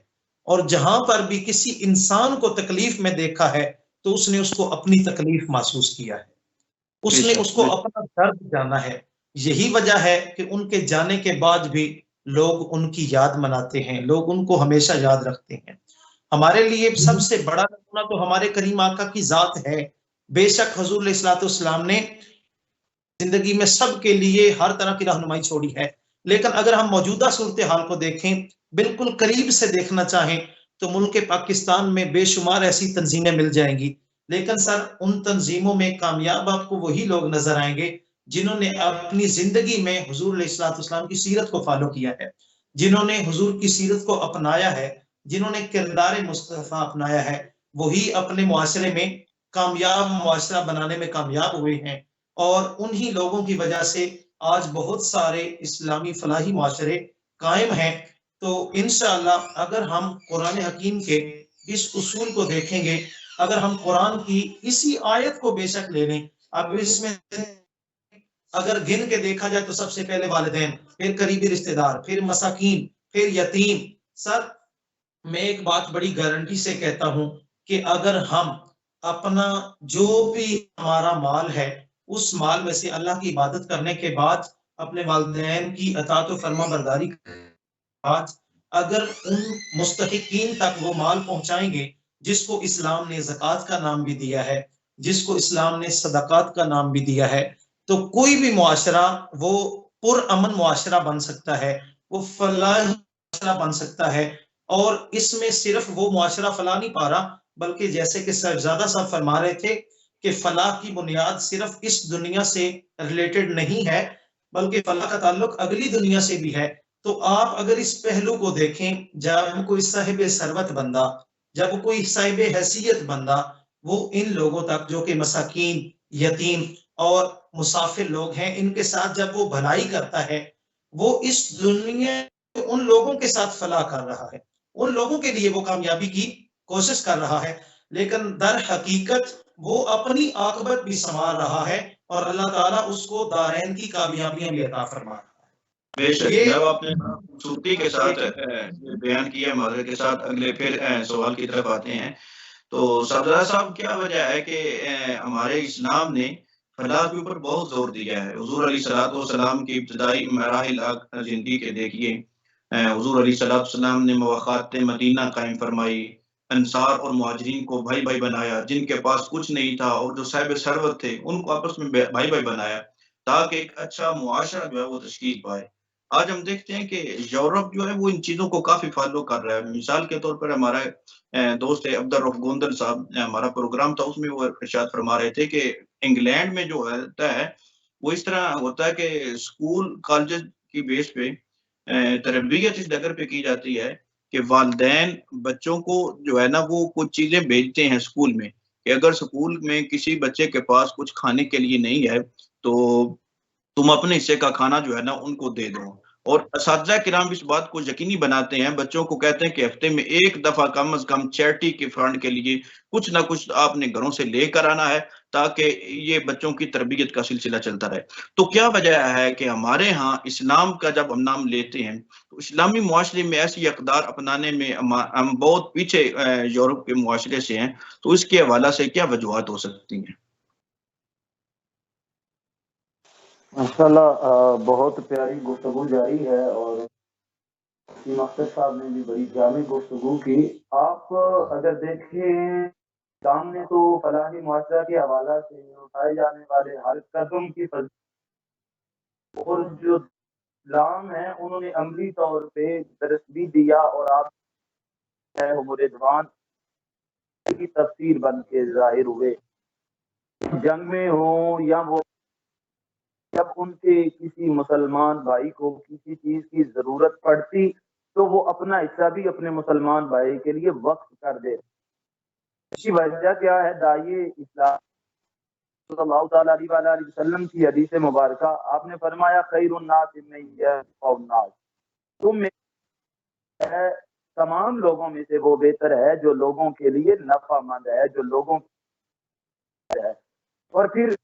اور جہاں پر بھی کسی انسان کو تکلیف میں دیکھا ہے تو اس نے اس کو اپنی تکلیف محسوس کیا ہے، اس نے اس کو اپنا درد جانا ہے. یہی وجہ ہے کہ ان کے جانے کے بعد بھی لوگ ان کی یاد مناتے ہیں، لوگ ان کو ہمیشہ یاد رکھتے ہیں۔ ہمارے لیے سب سے بڑا نمونہ تو ہمارے کریم آقا کی ذات ہے۔ بے شک حضور علیہ الصلوۃ والسلام نے زندگی میں سب کے لیے ہر طرح کی رہنمائی چھوڑی ہے، لیکن اگر ہم موجودہ صورتحال کو دیکھیں، بالکل قریب سے دیکھنا چاہیں، تو ملک پاکستان میں بے شمار ایسی تنظیمیں مل جائیں گی، لیکن سر ان تنظیموں میں کامیاب آپ کو وہی لوگ نظر آئیں گے جنہوں نے اپنی زندگی میں حضور علیہ الصلوۃ والسلام کی سیرت کو فالو کیا ہے، جنہوں نے حضور کی سیرت کو اپنایا ہے، جنہوں نے کردار مصطفیٰ اپنایا ہے، وہی اپنے معاشرے میں کامیاب معاشرہ بنانے میں کامیاب ہوئے ہیں۔ اور انہی لوگوں کی وجہ سے آج بہت سارے اسلامی فلاحی معاشرے قائم ہیں۔ تو انشاءاللہ اگر ہم قرآن حکیم کے اس اصول کو دیکھیں گے، اگر ہم قرآن کی اسی آیت کو بے شک لے لیں، اب اس میں اگر گن کے دیکھا جائے تو سب سے پہلے والدین، پھر قریبی رشتہ دار، پھر مساکین، پھر یتیم۔ سر میں ایک بات بڑی گارنٹی سے کہتا ہوں کہ اگر ہم اپنا جو بھی ہمارا مال ہے اس مال میں سے اللہ کی عبادت کرنے کے بعد اپنے والدین کی اطاعت و فرما برداری بعد اگر ان مستحقین تک وہ مال پہنچائیں گے جس کو اسلام نے زکوٰۃ کا نام بھی دیا ہے، جس کو اسلام نے صدقات کا نام بھی دیا ہے، تو کوئی بھی معاشرہ وہ پرامن معاشرہ بن سکتا ہے، وہ فلاحی معاشرہ بن سکتا ہے۔ اور اس میں صرف وہ معاشرہ فلاح نہیں پا رہا، بلکہ جیسے کہ صاحبزادہ صاحب فرما رہے تھے کہ فلاح کی بنیاد صرف اس دنیا سے ریلیٹڈ نہیں ہے بلکہ فلاح کا تعلق اگلی دنیا سے بھی ہے۔ تو آپ اگر اس پہلو کو دیکھیں، جب کوئی صاحب ثروت بندہ، جب کوئی صاحب حیثیت بندہ وہ ان لوگوں تک جو کہ مساکین، یتیم اور مسافر لوگ ہیں، ان کے ساتھ جب وہ بھلائی کرتا ہے، وہ اس دنیا ان لوگوں کے ساتھ فلاح کر رہا ہے، ان لوگوں کے لیے وہ کامیابی کی کوشش کر رہا ہے، لیکن در حقیقت وہ اپنی عاقبت بھی سنوار رہا ہے اور اللہ تعالیٰ اس کو دارین کی کامیابیاں بھی عطا فرما رہا ہے۔ بے شک جب آپ نے خوبصورتی کے ساتھ بیان کیا، ماضر کے ساتھ اگلے پھر سوال کی طرف آتے ہیں۔ تو صاحبزادہ صاحب کیا وجہ ہے کہ ہمارے اسلام نے فلاح کے اوپر بہت زور دیا ہے؟ حضور علیہ الصلوۃ والسلام کی ابتدائی مراحل زندگی کے دیکھیے، حضور علیہ الصلوۃ والسلام نے مواخات مدینہ قائم فرمائی، انصار اور مہاجرین کو بھائی بھائی بنایا، جن کے پاس کچھ نہیں تھا اور جو صاحب ثروت تھے ان کو آپس میں بھائی بھائی بنایا تاکہ ایک اچھا معاشرہ جو ہے وہ تشکیل پائے۔ آج ہم دیکھتے ہیں کہ یورپ جو ہے وہ ان چیزوں کو کافی فالو کر رہا ہے۔ مثال کے طور پر ہمارا دوست عبد الرؤف گوندل صاحب، ہمارا پروگرام تھا، اس میں وہ ارشاد فرما رہے تھے کہ انگلینڈ میں جو ہوتا ہے وہ اس طرح ہوتا ہے کہ اسکول کالجز کی بیس پہ تربیت اس ڈگر پہ کی جاتی ہے کہ والدین بچوں کو جو ہے نا وہ کچھ چیزیں بھیجتے ہیں اسکول میں، کہ اگر اسکول میں کسی بچے کے پاس کچھ کھانے کے لیے نہیں ہے تو تم اپنے حصے کا کھانا جو ہے نا ان کو دے دو۔ اور اساتذہ کرام اس بات کو یقینی بناتے ہیں، بچوں کو کہتے ہیں کہ ہفتے میں ایک دفعہ کم از کم چیریٹی کے فنڈ کے لیے کچھ نہ کچھ آپ نے گھروں سے لے کر آنا ہے تاکہ یہ بچوں کی تربیت کا سلسلہ چلتا رہے۔ تو کیا وجہ ہے کہ ہمارے ہاں اسلام کا جب ہم نام لیتے ہیں تو اسلامی معاشرے میں ایسی اقدار اپنانے میں ہم بہت پیچھے یورپ کے معاشرے سے ہیں، تو اس کے حوالہ سے کیا وجوہات ہو سکتی ہیں؟ ماشاءاللہ بہت پیاری گفتگو جاری ہے اور مقصد صاحب نے بھی بڑی جامع گفتگو کی۔ آپ اگر دیکھیں سامنے تو فلاحی معاشرہ کے حوالہ سے اٹھائے جانے والے ہر قدم کی اور جو اسلام ہے انہوں نے عملی طور پہ درس بھی دیا اور آپ رضوان کی تفسیر بن کے ظاہر ہوئے، جنگ میں ہوں یا وہ جب ان کے کسی مسلمان بھائی کو کسی چیز کی ضرورت پڑتی تو وہ اپنا حصہ بھی اپنے مسلمان بھائی کے لیے وقف کر دے۔ اس کی وجہ کیا ہے؟ داعیے اسلام صلی اللہ تعالیٰ علیہ وسلم کی حدیث مبارکہ، آپ نے فرمایا خیر الناس من ينفع الناس، تم میں تمام لوگوں میں سے وہ بہتر ہے جو لوگوں کے لیے نفع مند ہے، جو لوگوں ہے۔ اور پھر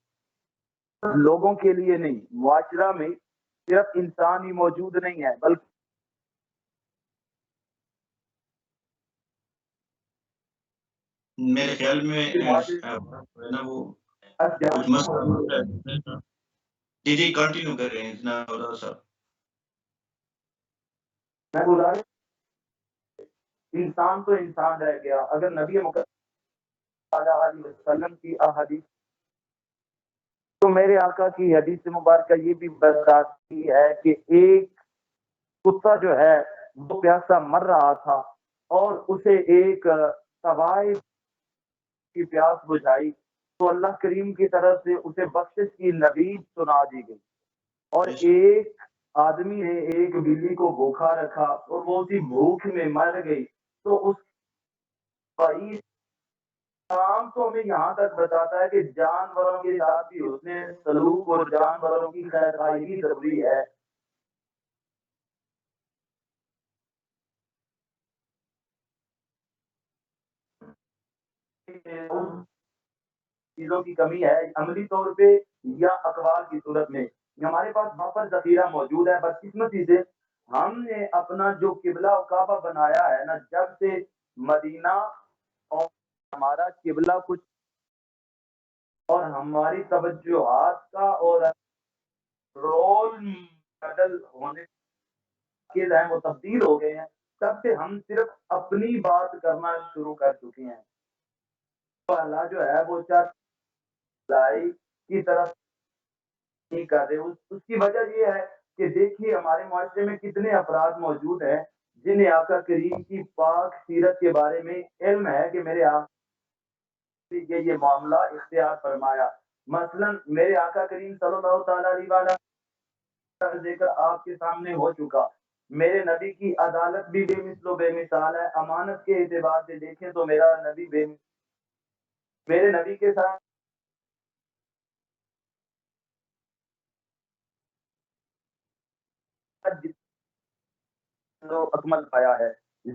لوگوں کے لیے نہیں، معاشرہ میں صرف انسان ہی موجود نہیں ہے بلکہ میرے خیال میں وہ کچھ مسئلہ جی کنٹینیو کر رہے ہیں جناب صاحب۔ میں گزارش، انسان تو انسان رہ گیا، اگر نبی مکرم صلی اللہ علیہ وسلم کی احادیث، تو میرے آقا کی حدیث مبارکہ یہ بھی بتاتی ہے کہ ایک کتا جو ہے وہ پیاسا مر رہا تھا اور اسے ایک طوائف کی پیاس بجھائی تو اللہ کریم کی طرف سے اسے بخشش کی نوید سنا دی گئی، اور ایک آدمی نے ایک بلی کو بھوکا رکھا اور وہ اسی بھوک میں مر گئی، تو اس کام تو ہمیں یہاں تک بتاتا ہے کہ جانوروں کے ساتھ بھی اس نے سلوک اور جانوروں کی خیر خواہی بھی ضروری ہے۔ چیزوں کی کمی ہے عملی طور پہ یا اقوال کی صورت میں، ہمارے پاس بفر ذخیرہ موجود ہے، بس قسمتی سے ہم نے اپنا جو قبلہ و کعبہ بنایا ہے نا، جب سے مدینہ اور ہمارا قبلہ کچھ اور ہماری توجہات کا اور رول ماڈل ہونے کے ہیں وہ تبدیل ہو گئے ہیں، تب سے ہم صرف اپنی بات کرنا شروع کر چکے ہیں۔ تو اللہ جو ہے وہ چاہے کی طرف نہیں کر رہے، اس کی وجہ یہ ہے کہ دیکھیے ہمارے معاشرے میں کتنے افراد موجود ہیں جنہیں آقا کریم کی پاک سیرت کے بارے میں علم ہے کہ میرے آقا یہ معاملہ اختیار فرمایا، مثلا میرے آقا کریم صلی اللہ تعالی علیہ وسلم ذکر آپ کے سامنے ہو چکا، میرے نبی کی عدالت بھی بے مثل و بے مثال ہے، امانت کے اعتبار سے دیکھیں تو میرا نبی میرے نبی کے ساتھ اکمل پایا ہے۔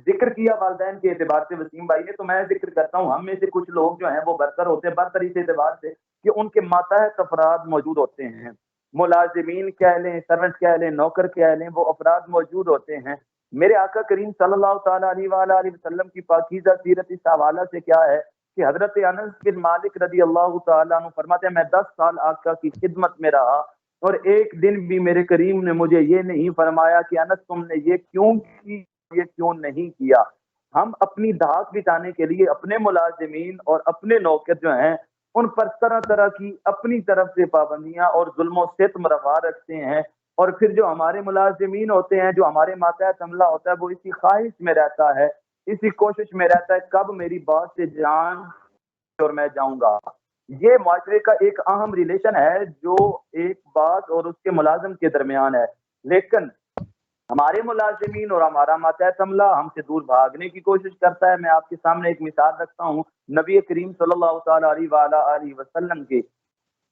ذکر کیا والدین کے اعتبار سے وسیم بھائی نے، تو میں ذکر کرتا ہوں ہم میں سے کچھ لوگ جو ہیں وہ برتر ہوتے ہیں، برتر اس اعتبار سے کہ ان کے ماتحت افراد موجود ہوتے ہیں، ملازمین کہہ لیں، سرونٹ کہہ لیں، نوکر کہہ لیں، وہ افراد موجود ہوتے ہیں۔ میرے آقا کریم صلی اللہ تعالی علیہ وسلم کی پاکیزہ سیرت اس حوالہ سے کیا ہے کہ حضرت انس بن مالک رضی اللہ تعالیٰ عنہ فرماتے ہیں میں 10 سال آقا کی خدمت میں رہا اور ایک دن بھی میرے کریم نے مجھے یہ نہیں فرمایا کہ انس تم نے یہ کیوں کی، یہ کیوں نہیں کیا۔ ہم اپنی دھاک بٹانے کے لیے اپنے ملازمین اور اپنے نوکر جو ہیں ان پر طرح طرح کی اپنی طرف سے پابندیاں اور ظلم و ستم روا رکھتے ہیں، اور پھر جو ہمارے ملازمین ہوتے ہیں، جو ہمارے ماتحت عملہ ہوتا ہے، وہ اسی خواہش میں رہتا ہے، اسی کوشش میں رہتا ہے کب میری بات سے جان اور میں جاؤں گا۔ یہ معاشرے کا ایک اہم ریلیشن ہے جو ایک بات اور اس کے ملازم کے درمیان ہے، لیکن ہمارے ملازمین اور ہمارا ماتحت عملہ ہم سے دور بھاگنے کی کوشش کرتا ہے۔ میں آپ کے سامنے ایک مثال رکھتا ہوں نبی کریم صلی اللہ تعالی علیہ وسلم کے،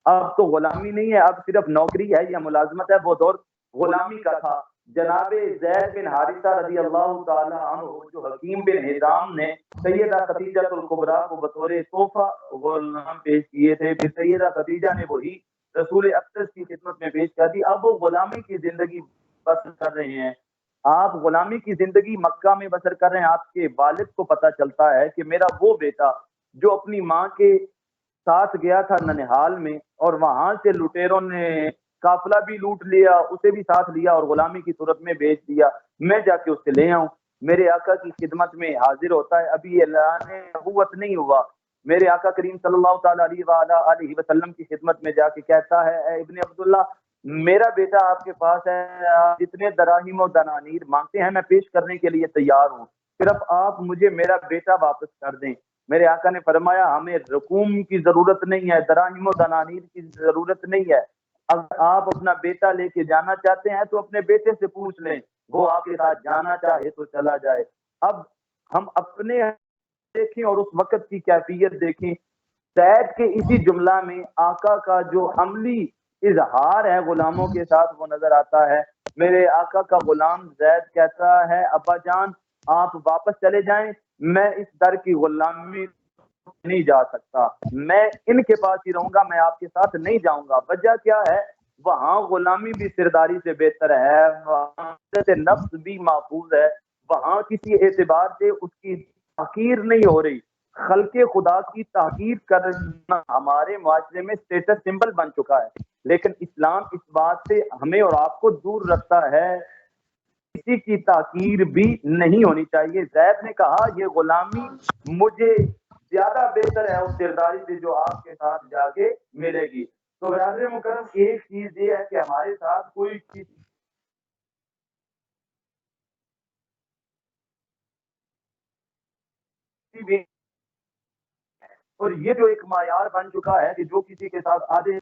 اب تو غلامی نہیں ہے، اب صرف نوکری ہے یا ملازمت ہے، وہ دور غلامی کا تھا۔ جناب زید بن حارثہ رضی اللہ تعالی عنہ جو حکیم بن حزام نے سیدہ خدیجہ الکبریٰ کو بطور تحفہ غلام پیش کیے تھے، پھر سیدہ خدیجہ نے وہی رسول اقدس کی خدمت میں پیش کر دی، اب وہ غلامی کی زندگی بسر کر رہے ہیں۔ آپ غلامی کی زندگی مکہ میں بسر کر رہے ہیں، آپ کے والد کو پتہ چلتا ہے کہ میرا وہ بیٹا جو اپنی ماں کے ساتھ گیا تھا ننہال میں اور وہاں سے لٹیروں نے قافلہ بھی لوٹ لیا، اسے بھی ساتھ لیا اور غلامی کی صورت میں بیچ دیا، میں جا کے اس سے لے آؤں۔ میرے آقا کی خدمت میں حاضر ہوتا ہے، ابھی اعلان نبوت نہیں ہوا، میرے آقا کریم صلی اللہ تعالی علیہ وسلم کی خدمت میں جا کے کہتا ہے اے ابن عبداللہ میرا بیٹا آپ کے پاس ہے، آپ جتنے دراہیم و دنانیر مانگتے ہیں میں پیش کرنے کے لیے تیار ہوں، صرف آپ مجھے میرا بیٹا واپس کر دیں۔ میرے آقا نے فرمایا ہمیں رقوم کی ضرورت نہیں ہے، دراہیم و دنانیر کی ضرورت نہیں ہے، اگر آپ اپنا بیٹا لے کے جانا چاہتے ہیں تو اپنے بیٹے سے پوچھ لیں، وہ آپ کے ساتھ جانا چاہے تو چلا جائے۔ اب ہم اپنے دیکھیں اور اس وقت کی کیفیت دیکھیں، زید کے اسی جملہ میں آقا کا جو عملی اظہار ہے غلاموں کے ساتھ وہ نظر آتا ہے۔ میرے آقا کا غلام زید کہتا ہے ابا جان آپ واپس چلے جائیں، میں اس در کی غلامی نہیں جا سکتا، میں ان کے پاس ہی رہوں گا، میں آپ کے ساتھ نہیں جاؤں گا۔ وجہ کیا ہے؟ وہاں غلامی بھی سرداری سے بہتر ہے، وہاں نفس بھی محفوظ ہے، وہاں کسی اعتبار سے اس کی تحقیر نہیں ہو رہی۔ خلق خدا کی تحقیر کرنا ہمارے معاشرے میں اسٹیٹس سمبل بن چکا ہے، لیکن اسلام اس بات سے ہمیں اور آپ کو دور رکھتا ہے۔ کسی کی تاخیر بھی نہیں ہونی چاہیے. زید نے کہا یہ غلامی مجھے زیادہ بہتر ہے اس سرداری سے جو آپ کے ساتھ جا کے ملے گی. تو برادر مکرم ایک چیز یہ ہے کہ ہمارے ساتھ کوئی چیز بھی، اور یہ جو ایک معیار بن چکا ہے کہ جو کسی کے ساتھ آدھے.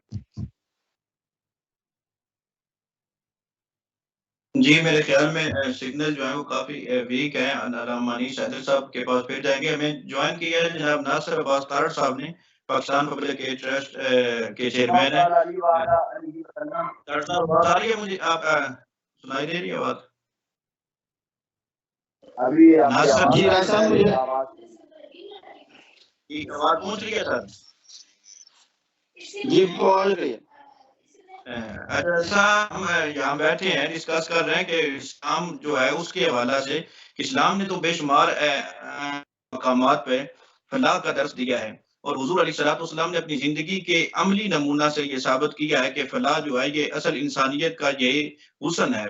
جی میرے خیال میں سگنل جو ہے وہ کافی ویک ہے. علامہ انیس حیدر صاحب کے پاس پھر جائیں گے. ہمیں جوائن کیا ہے جناب ناصر عباس تارڑ صاحب نے، پاکستان پبلک ایڈ ٹرسٹ کے چیئرمین ہیں. تارڑ صاحب آواز آ رہی ہے مجھے؟ آپ سنائی دے رہی ہے آواز؟ ابھی ناصر جی راج صاحب مجھے کی آواز پہنچ رہی ہے سر؟ جی پہنچ رہی ہے. ایسا ہم یہاں بیٹھے ہیں ڈسکس کر رہے ہیں کہ اسلام جو ہے اس کے حوالہ سے اسلام نے تو بے شمار مقامات پہ فلاح کا درس دیا ہے، اور حضور علیہ الصلوۃ والسلام نے اپنی زندگی کے عملی نمونہ سے یہ ثابت کیا ہے کہ فلاح جو ہے یہ اصل انسانیت کا یہی حسن ہے.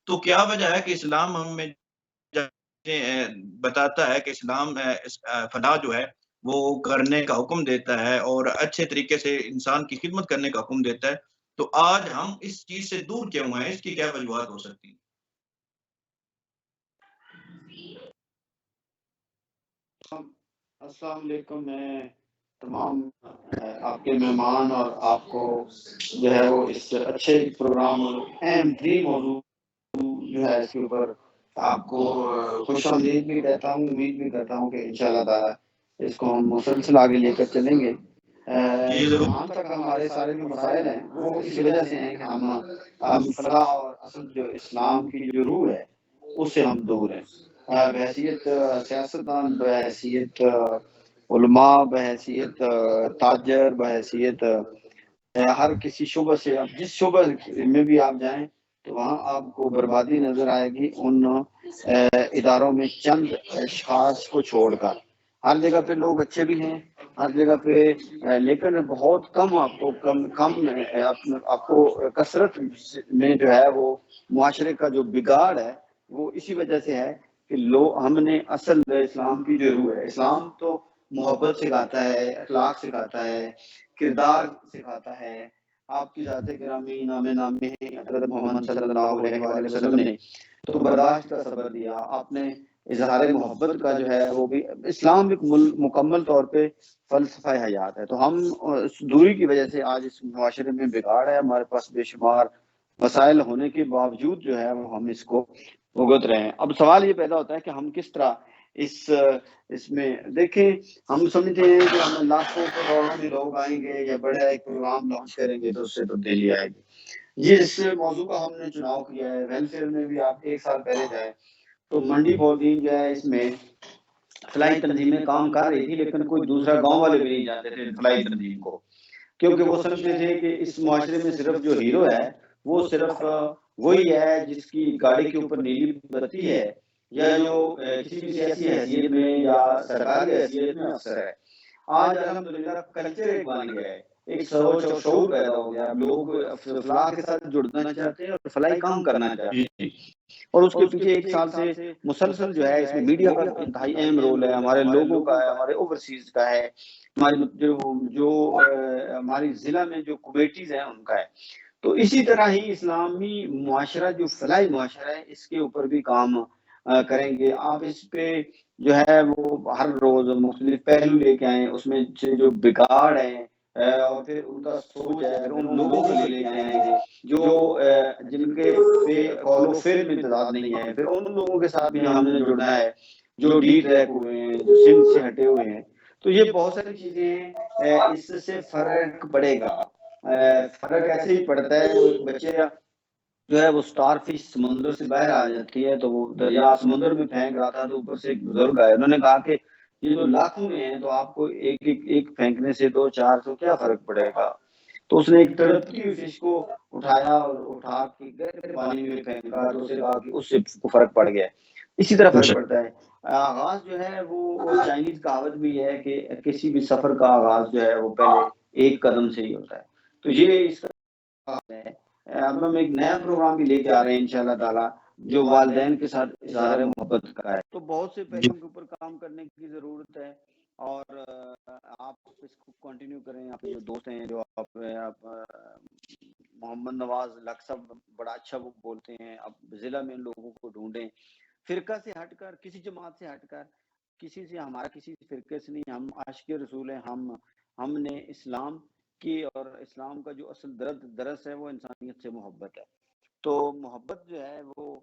تو کیا وجہ ہے کہ اسلام ہمیں بتاتا ہے کہ اسلام فلاح جو ہے وہ کرنے کا حکم دیتا ہے اور اچھے طریقے سے انسان کی خدمت کرنے کا حکم دیتا ہے، تو آج ہم اس چیز سے دور کیوں ہیں؟ اس کی کیا وجوہات ہو سکتی ہیں؟ السلام علیکم. میں تمام آپ کے مہمان اور آپ کو جو ہے وہ اس اچھے پروگرام اور اہم ترین موضوع جو ہے اس کے اوپر آپ کو خوش آمدید بھی کہتا ہوں. امید بھی کرتا ہوں کہ انشاءاللہ تعالی اس کو ہم مسلسل آگے لے کر چلیں گے. جہاں تک ہمارے سارے جو مسائل ہیں وہ اس وجہ سے ہیں کہ ہم فلاح اور اصل جو اسلام کی جو روح ہے اس سے ہم دور ہیں. بحیثیت سیاستدان، بحیثیت علماء، بحیثیت تاجر، بحیثیت ہر کسی شعبہ سے، اب جس شعبہ میں بھی آپ جائیں تو وہاں آپ کو بربادی نظر آئے گی ان اداروں میں چند اشخاص کو چھوڑ کر. ہر جگہ پہ لوگ اچھے بھی ہیں ہر جگہ پہ، لیکن بہت کم آپ کو کثرت میں جو ہے وہ معاشرے کا جو بگاڑ ہے وہ اسی وجہ سے ہے کہ ہم نے اصل اسلام کی جو روح ہے، اسلام تو محبت سکھاتا ہے، اخلاق سکھاتا ہے، کردار سکھاتا ہے. آپ کی ذات گرامی نام نامی حضرت محمد صلی اللہ علیہ وآلہ وسلم نے تو برداشت کا صبر دیا. آپ نے اظہار محبت کا جو ہے وہ بھی، اسلام ایک مکمل طور پہ فلسفہ حیات ہے. تو ہم اس دوری کی وجہ سے آج اس معاشرے میں بگاڑ ہے. ہمارے پاس بے شمار مسائل ہونے کے باوجود جو ہے وہ ہم اس کو بھگت رہے ہیں. اب سوال یہ پیدا ہوتا ہے کہ ہم کس طرح اس میں دیکھیں. ہم سمجھتے ہیں کہ ہم لاکھوں کروڑوں میں لوگ آئیں گے یا بڑا ایک پروگرام لانچ کریں گے تو اس سے تبدیلی آئے گی. یہ اس موضوع کا ہم نے چناؤ کیا ہے. ویلفیئر میں بھی آپ 1 سال پہلے جائیں تو منڈی بولدین جو ہے اس میں فلاحی تنظیمیں کام کر رہی تھی، لیکن کوئی دوسرا گاؤں والے بھی نہیں جانتے تھے فلاحی تنظیم کو، کیونکہ وہ سمجھتے تھے کہ اس معاشرے میں صرف جو ہیرو ہے وہ صرف وہی ہے جس کی گاڑی کے اوپر نیلی بتی ہے یا جو کسی بھی سیاسی حیثیت میں یا سرکاری حیثیت میں افسر ہے. آج الحمدللہ کلچر ایک بن گیا ہے، ایک سوچ اور شعور پیدا ہو گیا. لوگ فلاح کے ساتھ جڑنا چاہتے ہیں اور فلاحی کام کرنا چاہتے ہیں، اور اس کے پیچھے 1 سال سے مسلسل جو ہے اس میں میڈیا کا انتہائی اہم رول ہے، ہمارے لوگوں کا ہے، ہمارے اوورسیز کا ہے، ہماری جو ہماری ضلع میں جو کمیٹیز ہیں ان کا ہے. تو اسی طرح ہی اسلامی معاشرہ جو فلاحی معاشرہ ہے اس کے اوپر بھی کام کریں گے. آپ اس پہ جو ہے وہ ہر روز مختلف پہلو لے کے آئیں، اس میں جو بگاڑ ہے اور پھر ان کا سوچ ہے، پھر ان لوگوں کو لے کے آئیں گے جو جن کے قول و فعل میں امتزاج نہیں ہے. پھر ان لوگوں کے ساتھ بھی ہم نے جڑنا ہے جو ڈی ٹریک ہوئے ہیں، جو سندھ سے ہٹے ہوئے ہیں. تو یہ بہت ساری چیزیں ہیں، اس سے فرق پڑے گا. فرق ایسے ہی پڑتا ہے، وہ ایک بچے جو ہے وہ سٹار فش سمندر سے باہر آ جاتی ہے تو وہ دریا سمندر میں پھینک رہا تھا تو اوپر سے ایک بزرگ آئے، انہوں نے کہا کہ یہ جو لاکھوں میں ہیں تو آپ کو ایک پھینکنے سے 2-4 کیا فرق پڑے گا. تو اس نے ایک تڑپتی ہوئی فش کو اٹھایا اور اٹھا کے گہرے پانی میں پھینکا تو اسے کہا کہ اس سے فرق پڑ گیا. اسی طرح فرق پڑتا ہے. آغاز جو ہے وہ چائنیز کہاوت بھی ہے کہ کسی بھی سفر کا آغاز جو ہے وہ پہلے 1 قدم سے ہی ہوتا ہے. تو یہ اس کا ہے. اب ہم ایک نیا پروگرام بھی لے کے آ رہے ہیں انشاءاللہ تعالی. جو والدین کے ساتھ اظہار محبت کا ہے. تو بہت سے پہلوؤں کے اوپر کام کرنے کی ضرورت ہے اور آپ اس کو کنٹینیو کریں. آپ جو دوست ہیں جو آپ محمد نواز لک صاحب بڑا اچھا وہ بولتے ہیں, آپ ضلع میں ان لوگوں کو ڈھونڈیں, فرقہ سے ہٹ کر, کسی جماعت سے ہٹ کر, کسی سے ہمارا کسی فرقے سے نہیں, ہم عاشق رسول ہیں. ہم نے اسلام کی اور اسلام کا جو اصل درس ہے وہ انسانیت سے محبت ہے. تو محبت جو ہے وہ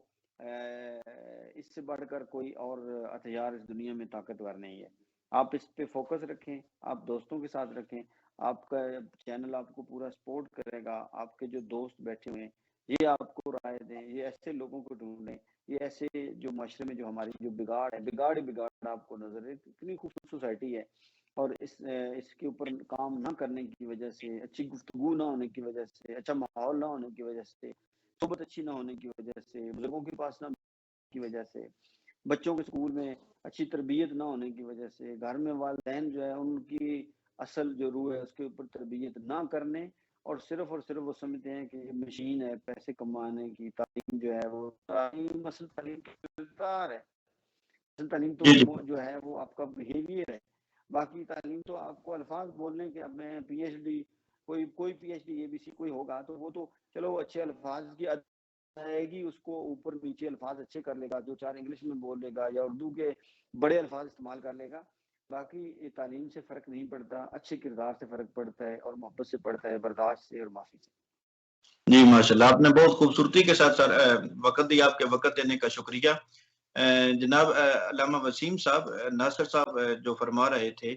اس سے بڑھ کر کوئی اور ہتھیار اس دنیا میں طاقتور نہیں ہے. آپ اس پہ فوکس رکھیں, آپ دوستوں کے ساتھ رکھیں, آپ کا چینل آپ کو پورا سپورٹ کرے گا. آپ کے جو دوست بیٹھے ہوئے ہیں یہ آپ کو رائے دیں, یہ ایسے لوگوں کو ڈھونڈیں, یہ ایسے جو معاشرے میں جو ہماری جو بگاڑ ہے, بگاڑ آپ کو نظر ہے. اتنی خوبصورت سوسائٹی ہے اور اس کے اوپر کام نہ کرنے کی وجہ سے, اچھی گفتگو نہ ہونے کی وجہ سے, اچھا ماحول نہ ہونے کی وجہ سے, صحبت اچھی نہ ہونے کی وجہ سے, بزرگوں کے پاس نہ کی وجہ سے, بچوں کے اسکول میں اچھی تربیت نہ ہونے کی وجہ سے, گھر میں والدین جو ہے ان کی اصل جو روح ہے اس کے اوپر تربیت نہ کرنے اور صرف وہ سمجھتے ہیں کہ یہ مشین ہے پیسے کمانے کی. تعلیم جو ہے وہ تعلیم اصل تعلیم ہے, اصل تعلیم تو جو ہے وہ آپ کا بیہیویئر ہے. باقی تعلیم تو آپ کو الفاظ بولنے کے, اب میں پی ایچ ڈی کوئی P H D A B C کوئی ہوگا تو وہ تو چلو اچھے الفاظ کی آئے گی, اس کو اوپر نیچے الفاظ اچھے کر لے گا, جو چار انگلش میں بول لے گا یا اردو کے بڑے الفاظ استعمال کر لے گا. باقی تعلیم سے فرق نہیں پڑتا, اچھے کردار سے فرق پڑتا ہے اور محبت سے پڑتا ہے, برداشت سے اور معافی سے. جی ماشاءاللہ, آپ نے بہت خوبصورتی کے ساتھ سر وقت دیا. آپ کے وقت دینے کا شکریہ. جناب علامہ وسیم صاحب, ناصر صاحب جو فرما رہے تھے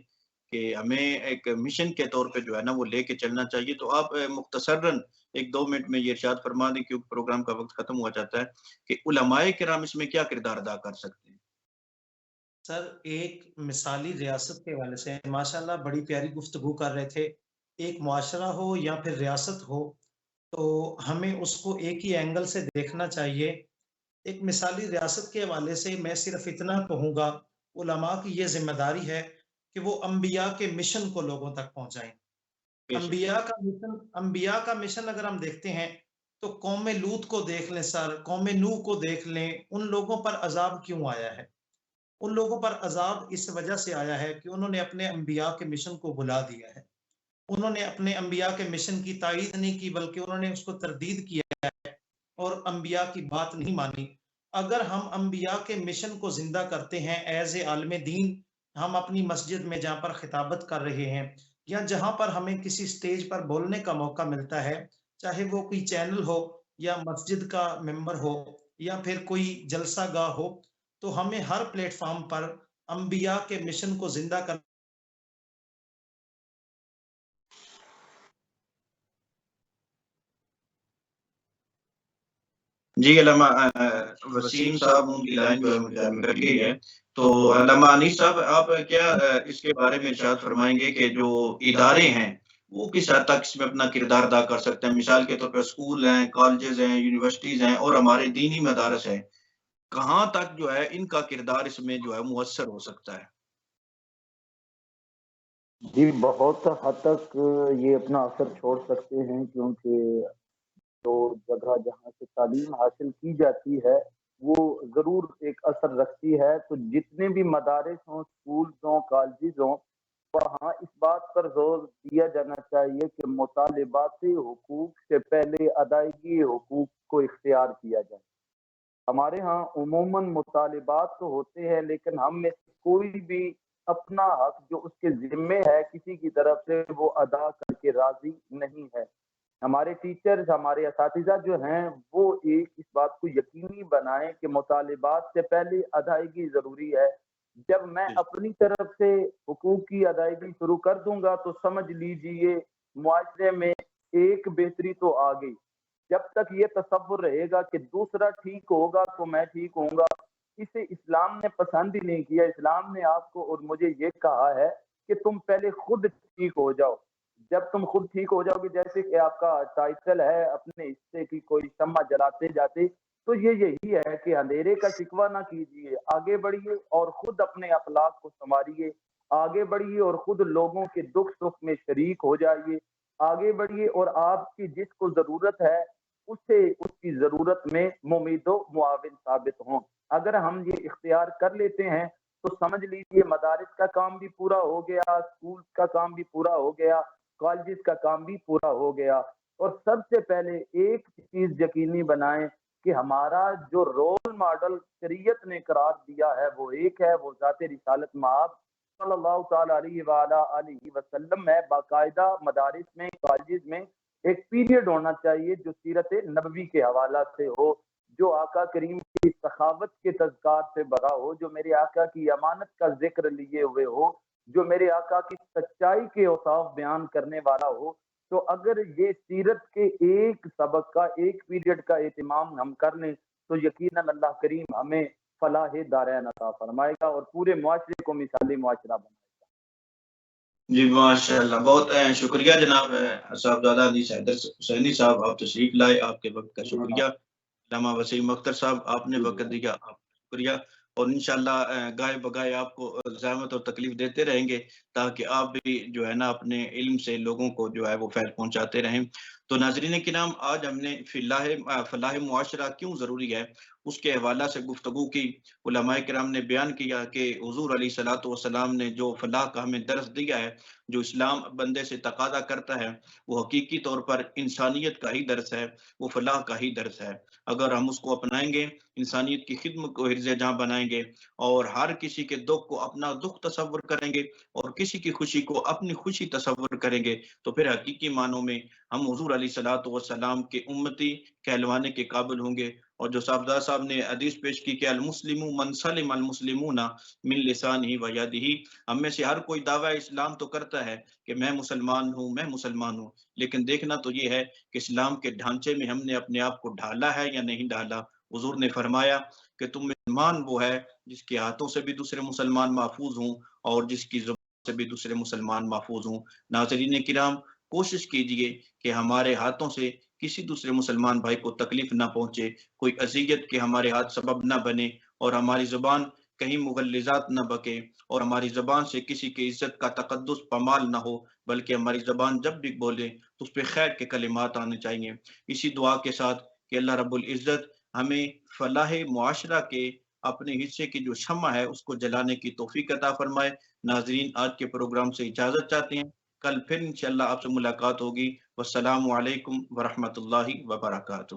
کہ ہمیں ایک مشن کے طور پہ جو ہے نا وہ لے کے چلنا چاہیے, تو آپ مختصراً 1-2 منٹ میں یہ ارشاد فرما دیں کیونکہ پروگرام کا وقت ختم ہوا جاتا ہے کہ علماء کرام اس میں کیا کردار ادا کر سکتے ہیں. سر ایک مثالی ریاست کے حوالے سے ماشاءاللہ بڑی پیاری گفتگو کر رہے تھے. ایک معاشرہ ہو یا پھر ریاست ہو تو ہمیں اس کو ایک ہی اینگل سے دیکھنا چاہیے. ایک مثالی ریاست کے حوالے سے میں صرف اتنا کہوں گا, علماء کی یہ ذمہ داری ہے کہ وہ انبیاء کے مشن کو لوگوں تک پہنچائیں. انبیاء کا مشن اگر ہم دیکھتے ہیں تو قوم لوط کو دیکھ لیں سر, قوم نوح کو دیکھ لیں, ان لوگوں پر عذاب کیوں آیا ہے؟ ان لوگوں پر عذاب اس وجہ سے آیا ہے کہ انہوں نے اپنے انبیاء کے مشن کو بھلا دیا ہے. انہوں نے اپنے انبیاء کے مشن کی تائید نہیں کی بلکہ انہوں نے اس کو تردید کیا ہے اور انبیاء کی بات نہیں مانی. اگر ہم انبیاء کے مشن کو زندہ کرتے ہیں ایز اے عالم دین, ہم اپنی مسجد میں جہاں پر خطابت کر رہے ہیں یا جہاں پر ہمیں کسی سٹیج پر بولنے کا موقع ملتا ہے, چاہے وہ کوئی چینل ہو یا مسجد کا ممبر ہو یا پھر کوئی جلسہ گاہ ہو, تو ہمیں ہر پلیٹ فارم پر انبیاء کے مشن کو زندہ کرنا. جی علامہ وسیم صاحب, ان کی لائن جو ہے مجھے کٹ گئی ہے, تو علامہ انیس صاحب آپ کیا اس کے بارے میں ارشاد فرمائیں گے کہ جو ادارے ہیں وہ کس حد تک اس میں اپنا کردار ادا کر سکتے ہیں؟ مثال کے طور پر اسکول ہیں, کالجز ہیں, یونیورسٹیز ہیں اور ہمارے دینی مدارس ہیں, کہاں تک جو ہے ان کا کردار اس میں جو ہے مؤثر ہو سکتا ہے؟ جی بہت حد تک یہ اپنا اثر چھوڑ سکتے ہیں, کیونکہ جو جگہ جہاں سے تعلیم حاصل کی جاتی ہے وہ ضرور ایک اثر رکھتی ہے. تو جتنے بھی مدارس ہوں, اسکولز ہوں, کالجز ہوں, وہاں اس بات پر زور دیا جانا چاہیے کہ مطالبات حقوق سے پہلے ادائیگی حقوق کو اختیار کیا جائے. ہمارے ہاں عموماً مطالبات تو ہوتے ہیں لیکن ہم میں کوئی بھی اپنا حق جو اس کے ذمے ہے کسی کی طرف سے وہ ادا کر کے راضی نہیں ہے. ہمارے ٹیچرز, ہمارے اساتذہ جو ہیں وہ ایک اس بات کو یقینی بنائیں کہ مطالبات سے پہلے ادائیگی ضروری ہے. جب میں اپنی طرف سے حقوق کی ادائیگی شروع کر دوں گا تو سمجھ لیجئے معاشرے میں ایک بہتری تو آ گئی. جب تک یہ تصور رہے گا کہ دوسرا ٹھیک ہوگا تو میں ٹھیک ہوں گا, اسے اسلام نے پسند ہی نہیں کیا. اسلام نے آپ کو اور مجھے یہ کہا ہے کہ تم پہلے خود ٹھیک ہو جاؤ. جب تم خود ٹھیک ہو جاؤ گے, جیسے کہ آپ کا ٹائٹل ہے اپنے حصے کی کوئی شمع جلاتے جاتے, تو یہ یہی ہے کہ اندھیرے کا شکوہ نہ کیجیے, آگے بڑھیے اور خود اپنے اخلاق کو سنواریے, آگے بڑھیے اور خود لوگوں کے دکھ سکھ میں شریک ہو جائیے, آگے بڑھیے اور آپ کی جس کو ضرورت ہے اسے اس کی ضرورت میں ممید و معاون ثابت ہوں۔ اگر ہم یہ اختیار کر لیتے ہیں تو سمجھ لیجیے مدارس کا کام بھی پورا ہو گیا، اسکول کا کام بھی پورا ہو گیا، کالجز کا کام بھی پورا ہو گیا۔ اور سب سے پہلے ایک چیز یقینی بنائیں کہ ہمارا جو رول ماڈل شریعت نے قرار دیا ہے وہ ایک ہے، وہ ذات رسالت مآب صلی اللہ تعالی علیہ وآلہ آلہ وسلم ہے۔ باقاعدہ مدارس میں، کالجز میں ایک پیریڈ ہونا چاہیے جو سیرت نبوی کے حوالہ سے ہو، جو آقا کریم کی سخاوت کے تذکار سے بھرا ہو، جو میرے آقا کی امانت کا ذکر لیے ہوئے ہو، جو میرے آقا کی سچائی کے اوصاف بیان کرنے والا ہو۔ تو اگر یہ سیرت کے ایک سبق کا، ایک پیریڈ کا اہتمام ہم کر لیں تو یقیناً اللہ کریم ہمیں فلاح دارین عطا فرمائے گا اور پورے معاشرے کو مثالی معاشرہ بنائے گا۔ جی ماشاء اللہ، بہت شکریہ جناب صاحبزادہ علی حیدر حسینی صاحب، آپ تشریف لائے، آپ کے وقت کا شکریہ۔ علامہ وسیم اختر صاحب، آپ نے وقت دیا، آپ کا شکریہ۔ اور انشاءاللہ گائے بگائے آپ کو زحمت اور تکلیف دیتے رہیں گے تاکہ آپ بھی جو ہے نا اپنے علم سے لوگوں کو جو ہے وہ فیض پہنچاتے رہیں۔ تو ناظرین کرام، آج ہم نے فلاح معاشرہ کیوں ضروری ہے اس کے حوالہ سے گفتگو کی۔ علماء کرام نے بیان کیا کہ حضور علیہ الصلوۃ والسلام نے جو فلاح کا ہمیں درس دیا ہے، جو اسلام بندے سے تقاضا کرتا ہے، وہ حقیقی طور پر انسانیت کا ہی درس ہے، وہ فلاح کا ہی درس ہے۔ اگر ہم اس کو اپنائیں گے، انسانیت کی خدمت کو حرز جاں بنائیں گے اور ہر کسی کے دکھ کو اپنا دکھ تصور کریں گے اور کسی کی خوشی کو اپنی خوشی تصور کریں گے، تو پھر حقیقی معنوں میں ہم حضور علیہ الصلوۃ والسلام کے امتی کہلوانے کے قابل ہوں گے۔ اور جو صاحبزادہ صاحب نے حدیث پیش کی کہ المسلم من سلم المسلمون من لسانہ و یدہ، ہم میں سے ہر کوئی دعویٰ اسلام تو کرتا ہے کہ میں مسلمان ہوں، میں مسلمان ہوں، لیکن دیکھنا تو یہ ہے کہ اسلام کے ڈھانچے میں ہم نے اپنے آپ کو ڈھالا ہے یا نہیں ڈھالا۔ حضور نے فرمایا کہ تم مسلمان وہ ہے جس کے ہاتھوں سے بھی دوسرے مسلمان محفوظ ہوں اور جس کی زبان سے بھی دوسرے مسلمان محفوظ ہوں۔ ناظرین کرام، کوشش کیجئے کہ ہمارے ہاتھوں سے کسی دوسرے مسلمان بھائی کو تکلیف نہ پہنچے، کوئی اذیت کے ہمارے ہاتھ سبب نہ بنے، اور ہماری زبان کہیں مغلظات نہ بکے، اور ہماری زبان سے کسی کی عزت کا تقدس پامال نہ ہو، بلکہ ہماری زبان جب بھی بولے تو اس پہ خیر کے کلمات آنے چاہیے۔ اسی دعا کے ساتھ کہ اللہ رب العزت ہمیں فلاح معاشرہ کے اپنے حصے کی جو شمع ہے اس کو جلانے کی توفیق عطا فرمائے۔ ناظرین، آج کے پروگرام سے اجازت چاہتے ہیں، کل پھر انشاءاللہ آپ سے ملاقات ہوگی۔ والسلام علیکم ورحمۃ اللہ وبرکاتہ۔